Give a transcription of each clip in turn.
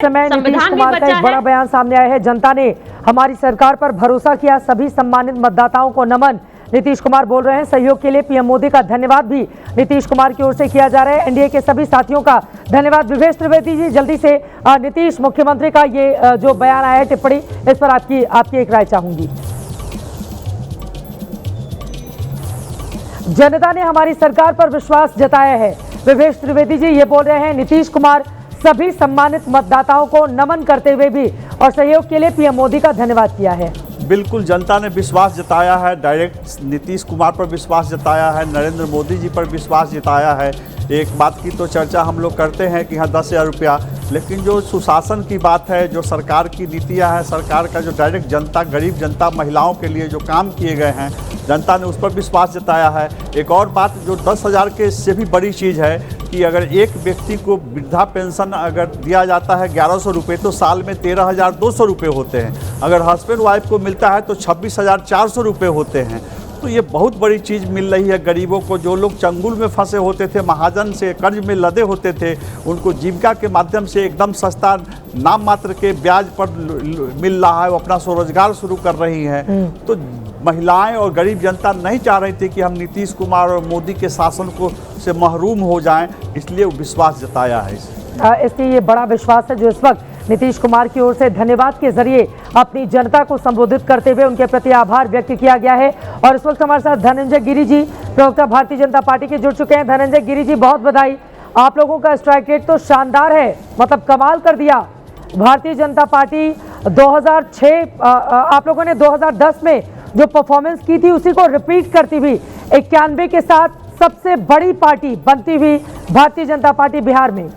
समय नीतीश कुमार का एक बड़ा बयान सामने आया है। जनता ने हमारी सरकार पर भरोसा किया, सभी सम्मानित मतदाताओं को नमन। नीतीश कुमार बोल रहे हैं सहयोग के लिए पीएम मोदी का धन्यवाद भी नीतीश कुमार की ओर से किया जा रहा है। एनडीए के सभी साथियों का धन्यवाद। विवेश त्रिवेदी जी, जल्दी से नीतीश मुख्यमंत्री का ये जो बयान आया है, टिप्पणी, इस पर आपकी एक राय चाहूंगी। जनता ने हमारी सरकार पर विश्वास जताया है। विवेश त्रिवेदी जी ये बोल रहे हैं नीतीश कुमार सभी सम्मानित मतदाताओं को नमन करते हुए भी और सहयोग के लिए पीएम मोदी का धन्यवाद किया है। बिल्कुल, जनता ने विश्वास जताया है, डायरेक्ट नीतीश कुमार पर विश्वास जताया है, नरेंद्र मोदी जी पर विश्वास जताया है। एक बात की तो चर्चा हम लोग करते हैं कि हाँ 10,000 रुपया, लेकिन जो सुशासन की बात है, जो सरकार की नीतियाँ हैं, सरकार का जो डायरेक्ट जनता, गरीब जनता, महिलाओं के लिए जो काम किए गए हैं, जनता ने उस पर विश्वास जताया है। एक और बात जो 10,000 के से भी बड़ी चीज़ है कि अगर एक व्यक्ति को वृद्धा पेंशन अगर दिया जाता है 1100 रुपये, तो साल में 13,200 रुपये होते हैं। अगर हस्बैंड वाइफ को मिलता है तो 26,400 रुपये होते हैं। तो ये बहुत बड़ी चीज़ मिल रही है गरीबों को। जो लोग चंगुल में फंसे होते थे, महाजन से कर्ज में लदे होते थे, उनको जीविका के माध्यम से एकदम सस्ता नाम मात्र के ब्याज पर मिल रहा है, वो अपना स्वरोजगार शुरू कर रही हैं। तो महिलाएं और गरीब जनता नहीं चाह रही थी कि हम नीतीश कुमार और मोदी के शासन को से महरूम हो जाएं, इसलिए विश्वास जताया है। इसलिए ये बड़ा विश्वास है जो इस वक्त नीतीश कुमार की ओर से धन्यवाद के जरिए अपनी जनता को संबोधित करते हुए उनके प्रति आभार व्यक्त किया गया है। और इस वक्त हमारे साथ धनंजय गिरी जी, प्रवक्ता भारतीय जनता पार्टी के, जुड़ चुके हैं। धनंजय गिरी जी, बहुत बधाई। आप लोगों का स्ट्राइक रेट तो शानदार है, मतलब कमाल कर दिया। भारतीय जनता पार्टी 2006 आप लोगों ने 2010 में जो परफॉर्मेंस की थी उसी को रिपीट करती हुई 91 के साथ सबसे बड़ी पार्टी बनती हुई भारतीय जनता पार्टी बिहार में।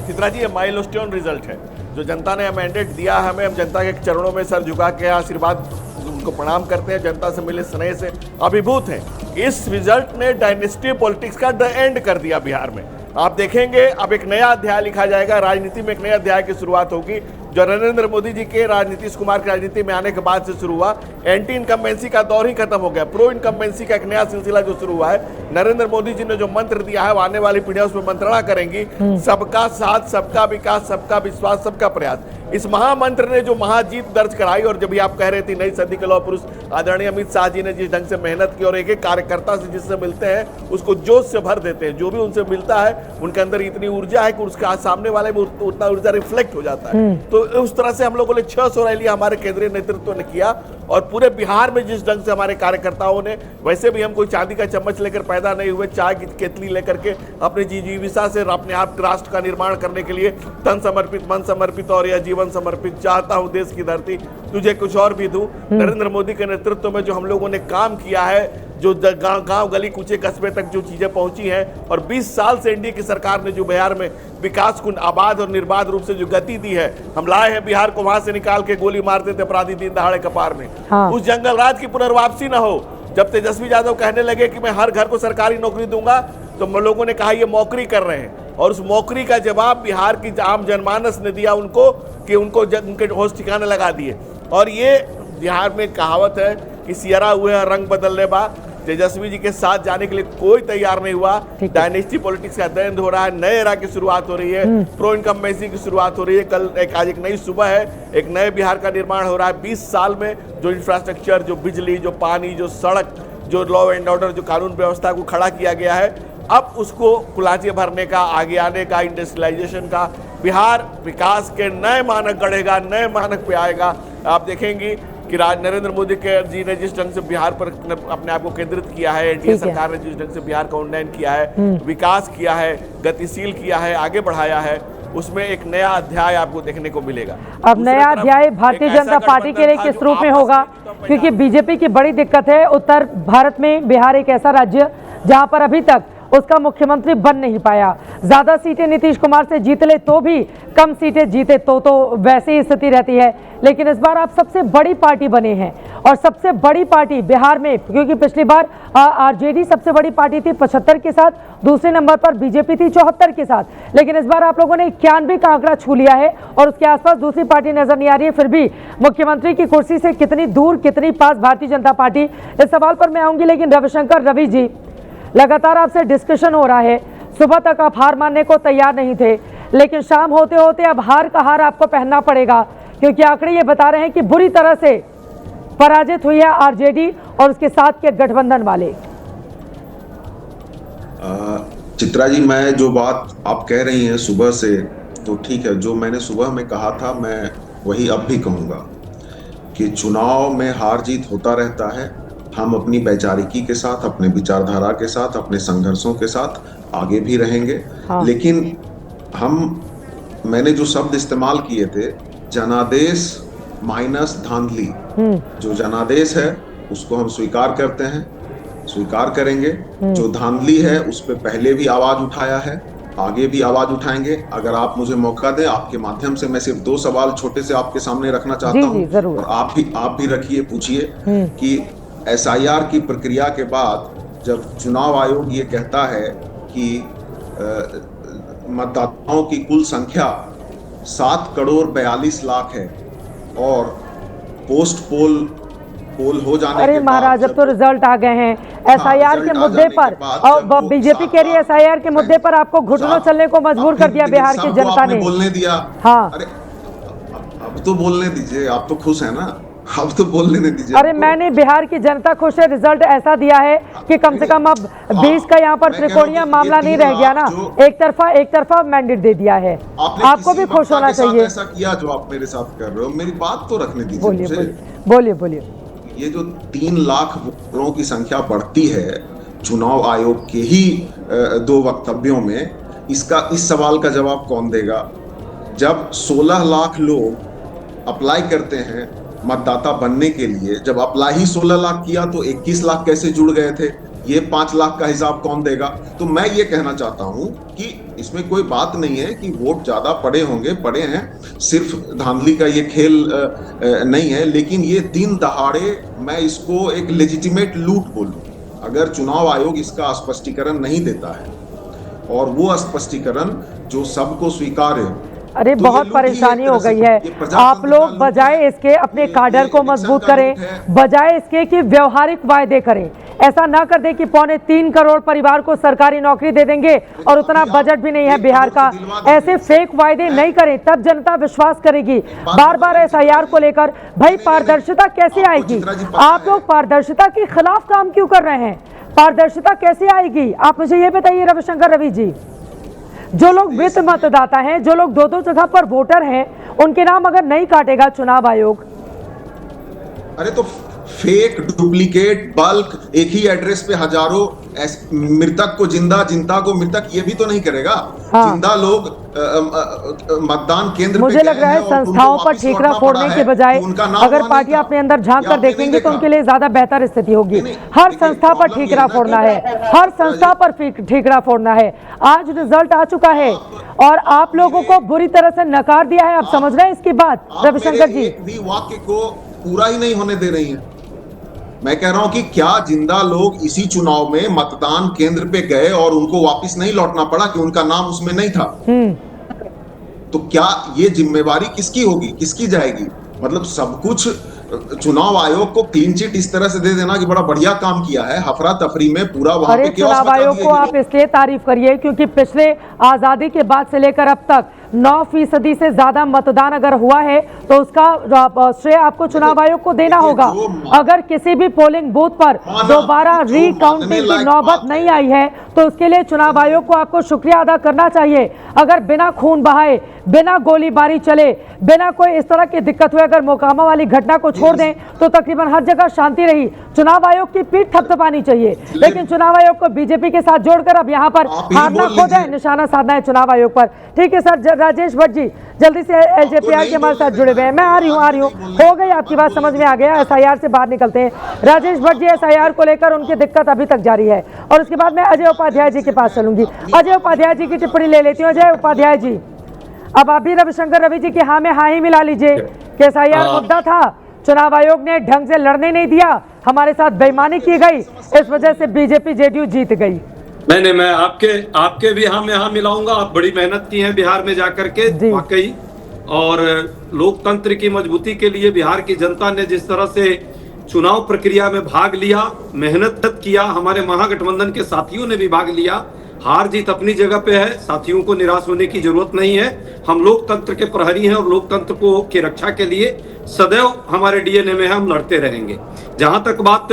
चित्रा जी, ये माइलस्टोन रिजल्ट है जो जनता ने मैंडेट दिया हमें। हम जनता के चरणों में सर झुका के आशीर्वाद उनको प्रणाम करते हैं। जनता से मिले स्नेह से अभिभूत हैं। इस रिजल्ट ने डायनेस्टी पॉलिटिक्स का द एंड कर दिया बिहार में। आप देखेंगे अब एक नया अध्याय लिखा जाएगा, राजनीति में एक नए अध्याय की शुरुआत होगी जो नरेंद्र मोदी जी के नीतीश कुमार की राजनीति में आने के बाद से शुरू हुआ। एंटी इनकम्बेंसी का दौर ही खत्म हो गया, प्रो इनकम्बेंसी का एक नया सिलसिला जो शुरू हुआ है। नरेंद्र मोदी जी ने जो मंत्र दिया है वो आने वाली पीढ़ियां उसमें मंत्रणा करेंगी। सबका साथ, सबका विकास, सबका विश्वास, सबका प्रयास। इस महामंत्र ने जो महाजीत दर्ज कराई। और जब आप कह रहे थे नई सदी के लौह पुरुष आदरणीय अमित शाह जी ने जिस ढंग से मेहनत की और एक एक कार्यकर्ता से जिससे मिलते हैं उसको जोश से भर देते हैं, जो भी उनसे मिलता है उनके अंदर इतनी ऊर्जा है कि उसका सामने वाले में उतना ऊर्जा रिफ्लेक्ट हो जाता है। तो उस तरह से हम लोगों ने 600 रैलियां हमारे केंद्रीय नेतृत्व ने किया। और पूरे बिहार में जिस ढंग से हमारे कार्यकर्ताओं ने, वैसे भी हम कोई चांदी का चम्मच लेकर पैदा नहीं हुए, चाय की केतली लेकर के अपनी जीविका से अपने आप राष्ट्र का निर्माण करने के लिए तन समर्पित, मन समर्पित और यह जीवन समर्पित। चाहता हूं देश की धरती तुझे कुछ और भी दूं। नरेंद्र मोदी के नेतृत्व में जो हम लोगों ने काम किया है, जो गांव गली कूचे कस्बे तक जो चीजें पहुंची हैं, और 20 साल से एनडीए की सरकार ने जो बिहार में विकास को आबाद और निर्बाध रूप से जो गति दी है, हम लाए हैं बिहार को वहां से निकाल के गोली मारते थे अपराधी दिन दहाड़े कपार में। उस जंगल राज की पुनर्वापसी न हो। जब तेजस्वी यादव कहने लगे कि मैं हर घर को सरकारी नौकरी दूंगा, तो लोगों ने कहा ये मौकरी कर रहे हैं। और उस मौकरी का जवाब बिहार की आम जनमानस ने दिया उनको कि उनके होश ठिकाने लगा दिए। और ये बिहार में कहावत है कि सियरा हुए हैं रंग बदलने बा। तेजस्वी जी के साथ जाने के लिए कोई तैयार नहीं हुआ। डायनेस्टी पॉलिटिक्स का दंड हो रहा है, नए एरा की शुरुआत हो रही है, प्रो इनकम्बेंसी की शुरुआत हो रही है। कल आज एक नई सुबह है, एक नए बिहार का निर्माण हो रहा है। 20 साल में जो इंफ्रास्ट्रक्चर, जो बिजली, जो पानी, जो सड़क, जो लॉ एंड ऑर्डर, जो कानून व्यवस्था को खड़ा किया गया है, अब उसको कुलाचे भरने का, आगे आने का, इंडस्ट्रियलाइजेशन का, बिहार विकास के नए मानक गढ़ेगा, नए मानक पे आएगा। आप देखेंगे कि नरेंद्र मोदी के जी ने जिस ढंग से बिहार पर अपने आप को केंद्रित किया है, एनडीए सरकार ने जिस ढंग से बिहार का उन्नयन किया है, विकास किया है, गतिशील किया है, आगे बढ़ाया है, उसमें एक नया अध्याय आपको देखने को मिलेगा। अब नया अध्याय भारतीय जनता पार्टी के लिए किस रूप में होगा, क्योंकि बीजेपी की बड़ी दिक्कत है उत्तर भारत में बिहार एक ऐसा राज्य जहां पर अभी तक उसका मुख्यमंत्री बन नहीं पाया। ज्यादा सीटें नीतीश कुमार से जीत ले तो भी कम सीटें जीते तो वैसी ही स्थिति रहती है। लेकिन इस बार आप सबसे बड़ी पार्टी बने हैं और सबसे बड़ी पार्टी बिहार में, क्योंकि पिछली बार आरजेडी सबसे बड़ी पार्टी थी 75 के साथ, दूसरे नंबर पर बीजेपी थी 74 के साथ, लेकिन इस बार आप लोगों ने 91 का आंकड़ा छू लिया है और उसके आसपास दूसरी पार्टी नजर नहीं आ रही है। फिर भी मुख्यमंत्री की कुर्सी से कितनी दूर, कितनी पास भारतीय जनता पार्टी, इस सवाल पर मैं आऊंगी। लेकिन रवि जी, लगातार आपसे डिस्कशन हो रहा है सुबह तक आप हार मानने को तैयार नहीं थे, लेकिन शाम होते होते अब हार का हार आपको पहनना पड़ेगा, क्योंकि आंकड़े ये बता रहे हैं कि बुरी तरह से पराजित हुई है आरजेडी और उसके साथ के गठबंधन वाले। चित्रा जी, मैं जो बात आप कह रही हैं सुबह से, तो ठीक है, जो मैंने सुबह में कहा था मैं वही अब भी कहूँगा कि चुनाव में हार जीत होता रहता है। हम अपनी वैचारिकी के साथ, अपने विचारधारा के साथ, अपने संघर्षों के साथ आगे भी रहेंगे। हाँ। लेकिन मैंने जो शब्द इस्तेमाल किए थे, जनादेश माइनस धांधली, जो जनादेश है उसको हम स्वीकार करते हैं, स्वीकार करेंगे। जो धांधली है उस पर पहले भी आवाज उठाया है, आगे भी आवाज उठाएंगे। अगर आप मुझे मौका दें, आपके माध्यम से मैं सिर्फ 2 सवाल छोटे से आपके सामने रखना चाहता हूं, जरूर। और आप भी रखिए, पूछिए कि एसआईआर की प्रक्रिया के बाद जब चुनाव आयोग ये कहता है कि मतदाताओं की कुल संख्या 7 करोड़ 42 लाख है और पोस्ट पोल हो जाने अरे के महाराज, अब तो रिजल्ट आ गए हैं एसआईआर के मुद्दे पर, और बीजेपी कह रही है एसआईआर के मुद्दे पर आपको घुटनों चलने को मजबूर कर दिया बिहार की जनता ने। बोलने दिया। हाँ, अरे अब तो बोलने दीजिए, आप तो खुश है ना, अब तो बोलने दीजिए। अरे मैंने बिहार की जनता खुश है, रिजल्ट ऐसा दिया है कि कम से कम अब 20 का यहाँ पर त्रिकोणीय मामला नहीं रह गया ना, एक तरफा मैंडेट दे दिया है। आपको भी खुश होना चाहिए। ऐसा किया जो आप मेरे साथ कर रहे हो, मेरी बात तो रखने दीजिए। बोलिए। ये जो 3 लाख वोटरों की संख्या बढ़ती है चुनाव आयोग के ही 2 वक्तव्यों में, इस सवाल का जवाब कौन देगा? जब 16 लाख लोग अप्लाई करते हैं मतदाता बनने के लिए, जब अप्लाई ही 16 लाख किया तो 21 लाख कैसे जुड़ गए थे? ये 5 लाख का हिसाब कौन देगा? तो मैं ये कहना चाहता हूं कि इसमें कोई बात नहीं है कि वोट ज्यादा पड़े होंगे, पड़े हैं, सिर्फ धांधली का ये खेल नहीं है, लेकिन ये दिन दहाड़े मैं इसको एक लेजिटिमेट लूट बोलूं। अगर चुनाव आयोग इसका स्पष्टीकरण नहीं देता है और वो स्पष्टीकरण जो सबको स्वीकार्य हो, अरे तो बहुत परेशानी हो गई है। आप लोग बजाय इसके अपने काडर को मजबूत करें, बजाय इसके कि व्यवहारिक वायदे करें। ऐसा ना कर दे कि 3.25 करोड़ परिवार को सरकारी नौकरी दे देंगे और उतना बजट भी नहीं है बिहार का। ऐसे फेक वायदे नहीं करें, तब जनता विश्वास करेगी। बार बार एसआईआर को लेकर भाई पारदर्शिता कैसे आएगी? आप लोग पारदर्शिता के खिलाफ काम क्यों कर रहे हैं? पारदर्शिता कैसे आएगी? आप मुझे ये बताइए रविशंकर रवि जी। जो लोग मृत मतदाता हैं, जो लोग 2-2 जगह पर वोटर हैं, उनके नाम अगर नहीं काटेगा चुनाव आयोग, अरे तो फेक, डुप्लीकेट, बल्क, एक ही एड्रेस पे हजारों मृतक को जिंदा, जिंदा को मृतक, ये भी तो नहीं करेगा। हाँ। जिंदा लोग मतदान केंद्र पे मुझे लग रहा है संस्थाओं पर ठीकरा फोड़ने के बजाय अगर पार्टियां अपने अंदर झांक कर देखेंगे तो उनके लिए ज्यादा बेहतर स्थिति होगी। हर संस्था पर ठीकरा फोड़ना है, हर संस्था पर ठीकरा फोड़ना है। आज रिजल्ट आ चुका है और आप लोगों को बुरी तरह से नकार दिया है। आप समझ रहे हैं इसकी बात रविशंकर जी? वाक्य को पूरा ही नहीं होने दे रही है। मैं कह रहा हूं कि क्या जिंदा लोग इसी चुनाव में मतदान केंद्र पे गए और उनको वापस नहीं लौटना पड़ा कि उनका नाम उसमें नहीं था? तो क्या ये जिम्मेवारी किसकी होगी, किसकी जाएगी? मतलब सब कुछ चुनाव आयोग को क्लीन चिट इस तरह से दे देना कि बड़ा बढ़िया काम किया है, हफरा तफरी में पूरा वहां पे क्या चुनाव आयोग को आप इसलिए तारीफ करिए क्योंकि पिछले आजादी के बाद से लेकर अब तक 9% से ज्यादा मतदान अगर हुआ है तो उसका श्रेय आपको चुनाव आयोग को देना होगा। अगर किसी भी पोलिंग बूथ पर दोबारा रिकाउंटिंग की नौबत नहीं आई है तो उसके लिए चुनाव आयोग को आपको शुक्रिया अदा करना चाहिए। अगर बिना खून बहाए, बिना गोलीबारी चले, बिना कोई इस तरह की दिक्कत हुई, अगर मोकामा वाली घटना को छोड़ दें तो तकरीबन हर जगह शांति रही। चुनाव आयोग की पीठ थपथपानी चाहिए, लेकिन चुनाव आयोग को बीजेपी के साथ जोड़कर अब यहाँ पर हारना खुद है, निशाना साधना है चुनाव आयोग पर। ठीक है सर, राजेश भट्ट जी जल्दी से एलजेपीआई के हमारे साथ जुड़े हुए हैं। मैं आ रही हूँ। हो गई आपकी बात, समझ में आ गया। एसआईआर से बाहर निकलते हैं। राजेश भट्ट जी, एसआईआर को लेकर उनकी दिक्कत अभी तक जारी है और उसके बाद मैं अजय उपाध्याय जी के पास चलूंगी। अजय उपाध्याय जी की टिप्पणी ले लेती हूँ। अजय उपाध्याय जी, अब आप भी रविशंकर रवि जी के हाँ में हाँ ही मिला लीजिए कि एसआईआर मुद्दा था, चुनाव आयोग ने ढंग से लड़ने नहीं दिया, हमारे साथ बेईमानी की गई, इस वजह से बीजेपी जेडीयू जीत गई। नहीं, मैं आपके भी हाँ में हाँ मिलाऊंगा। आप बड़ी मेहनत की है बिहार में जाकर के वाकई, और लोकतंत्र की मजबूती के लिए बिहार की जनता ने जिस तरह से चुनाव प्रक्रिया में भाग लिया, मेहनत किया, हमारे महागठबंधन के साथियों ने भी भाग लिया, हार जीत अपनी जगह पे है, साथियों को निराश होने की जरूरत नहीं है। हम लोकतंत्र के प्रहरी हैं और लोकतंत्र को की रक्षा के लिए सदैव हमारे डीएनए में हम लड़ते रहेंगे। जहां तक बात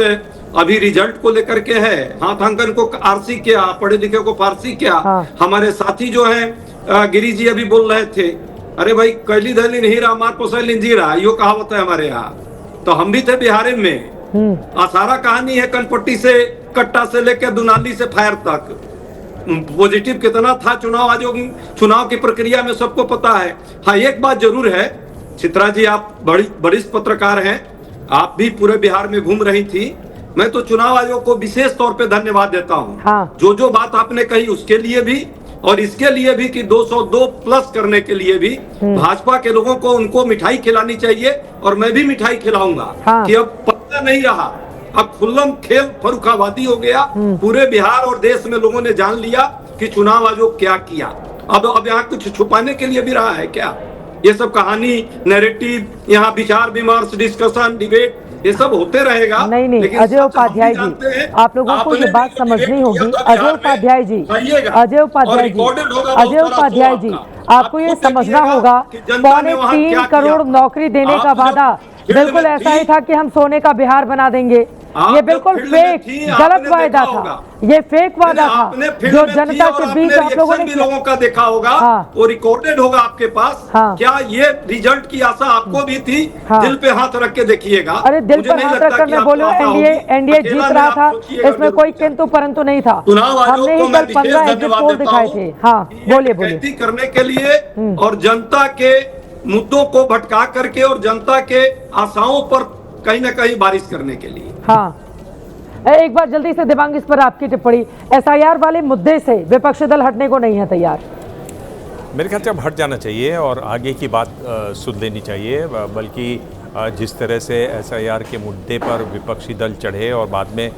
अभी रिजल्ट को लेकर के है, हाथांकन को आरसी किया, पढ़े लिखे को फारसी किया। हमारे साथी जो हैं गिरी जी अभी बोल रहे थे, अरे भाई कैली दहली नहीं रहा मार पोसैल इंजीरा, यो कहावत है हमारे यहाँ। तो हम भी थे बिहार में। सारा कहानी है कनपट्टी से कट्टा से लेकर दुनाली से फायर तक। पॉजिटिव कितना था चुनाव आयोग, चुनाव की प्रक्रिया में सबको पता है। हाँ, एक बात जरूर है चित्रा जी, आप वरिष्ठ पत्रकार हैं, आप भी पूरे बिहार में घूम रही थी। मैं तो चुनाव आयोग को विशेष तौर पे धन्यवाद देता हूँ। हाँ। जो बात आपने कही उसके लिए भी और इसके लिए भी कि 202 प्लस करने के लिए भी भाजपा के लोगों को उनको मिठाई खिलानी चाहिए और मैं भी मिठाई खिलाऊंगा। हाँ। कि अब पता नहीं रहा, अब खुल्लम खेल फरुखाबादी हो गया। पूरे बिहार और देश में लोगों ने जान लिया कि चुनाव आयोग क्या किया। अब यहाँ कुछ छुपाने के लिए भी रहा है क्या? ये सब कहानी, नैरेटिव, यहाँ विचार विमर्श, डिस्कशन, डिबेट, ये सब होते रहेगा। नहीं, अजय उपाध्याय जी, आप लोगों को ये बात समझनी होगी। अजय उपाध्याय जी, आपको ये समझना होगा, 3.25 करोड़ नौकरी देने का वादा बिल्कुल ऐसा ही था कि हम सोने का बिहार बना देंगे। ये बिल्कुल फेक, गलत वायदा था, ये फेक वादा था जो जनता के बीच आप लोगों ने लोगों का देखा होगा। वो रिकॉर्डेड होगा आपके पास। क्या ये रिजल्ट की आशा आपको भी थी? दिल पे हाथ रख के देखिएगा। अरे दिल पर हाथ रखकर मैं बोलूं, एनडीए जीत रहा था, इसमें कोई किंतु परंतु नहीं था। हमने ही कल 15 एग्जिट पोल दिखाए थे। हाँ, बोलिए। करने के लिए और जनता के मुद्दों को भटका करके और जनता के आशाओं पर कहीं ना कहीं बारिश करने के लिए। हाँ, एक बार जल्दी से दिव्यांग, इस पर आपकी टिप्पणी। एसआईआर वाले मुद्दे से विपक्षी दल हटने को नहीं है तैयार। मेरे ख्याल से अब हट जाना चाहिए और आगे की बात सुन लेनी चाहिए। बल्कि जिस तरह से एसआईआर के मुद्दे पर विपक्षी दल चढ़े और बाद में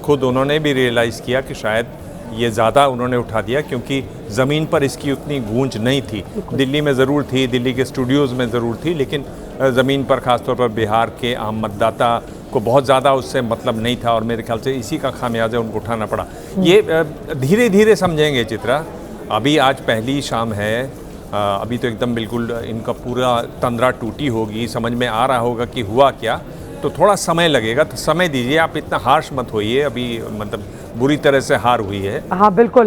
खुद उन्होंने भी रियलाइज़ किया कि शायद ये ज़्यादा उन्होंने उठा दिया, क्योंकि ज़मीन पर इसकी उतनी गूंज नहीं थी। दिल्ली में ज़रूर थी, दिल्ली के स्टूडियोज़ में ज़रूर थी, लेकिन ज़मीन पर ख़ासतौर पर बिहार के आम मतदाता को बहुत ज़्यादा उससे मतलब नहीं था और मेरे ख्याल से इसी का खामियाजा उनको उठाना पड़ा। ये धीरे धीरे समझेंगे चित्रा। अभी आज पहली शाम है, अभी तो एकदम बिल्कुल इनका पूरा तंद्रा टूटी होगी, समझ में आ रहा होगा कि हुआ क्या। तो थोड़ा समय लगेगा, तो समय दीजिए, आप इतना हार्श मत होइए। अभी मतलब बुरी तरह से हार हुई है। हाँ बिल्कुल।